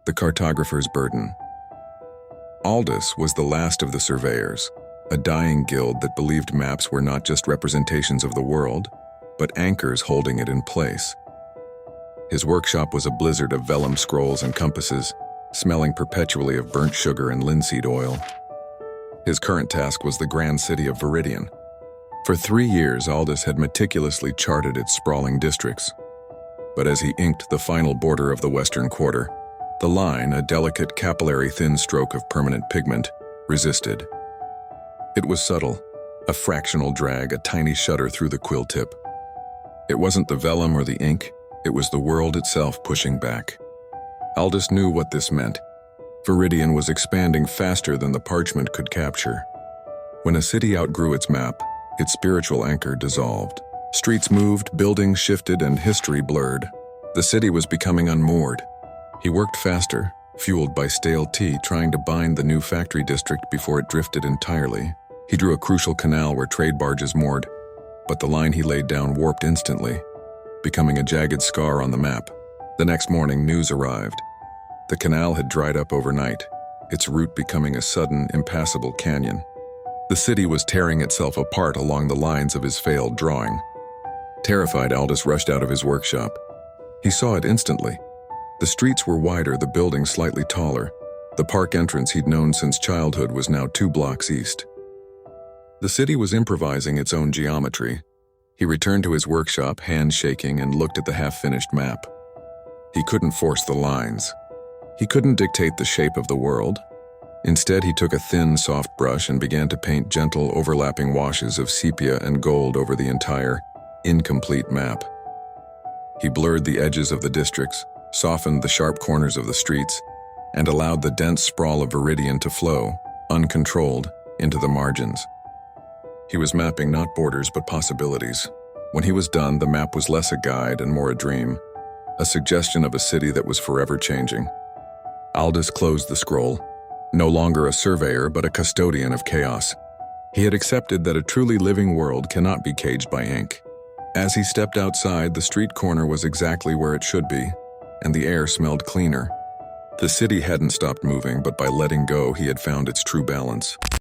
The Cartographer's Burden. Aldous was the last of the surveyors, a dying guild that believed maps were not just representations of the world, but anchors holding it in place. His workshop was a blizzard of vellum scrolls and compasses, smelling perpetually of burnt sugar and linseed oil. His current task was the grand city of Viridian. For 3 years, Aldous had meticulously charted its sprawling districts. But as he inked the final border of the western quarter, the line, a delicate capillary thin stroke of permanent pigment, resisted. It was subtle, a fractional drag, a tiny shudder through the quill tip. It wasn't the vellum or the ink, it was the world itself pushing back. Aldous knew what this meant. Viridian was expanding faster than the parchment could capture. When a city outgrew its map, its spiritual anchor dissolved. Streets moved, buildings shifted, and history blurred. The city was becoming unmoored. He worked faster, fueled by stale tea, trying to bind the new factory district before it drifted entirely. He drew a crucial canal where trade barges moored, but the line he laid down warped instantly, becoming a jagged scar on the map. The next morning, news arrived. The canal had dried up overnight, its route becoming a sudden, impassable canyon. The city was tearing itself apart along the lines of his failed drawing. Terrified, Aldous rushed out of his workshop. He saw it instantly. The streets were wider, the buildings slightly taller. The park entrance he'd known since childhood was now 2 blocks east. The city was improvising its own geometry. He returned to his workshop, hands shaking, and looked at the half-finished map. He couldn't force the lines. He couldn't dictate the shape of the world. Instead, he took a thin, soft brush and began to paint gentle, overlapping washes of sepia and gold over the entire, incomplete map. He blurred the edges of the districts, softened the sharp corners of the streets, and allowed the dense sprawl of Viridian to flow, uncontrolled, into the margins. He was mapping not borders but possibilities. When he was done, the map was less a guide and more a dream, a suggestion of a city that was forever changing. Aldous closed the scroll, no longer a surveyor but a custodian of chaos. He had accepted that a truly living world cannot be caged by ink. As he stepped outside, the street corner was exactly where it should be, and the air smelled cleaner. The city hadn't stopped moving, but by letting go, he had found its true balance.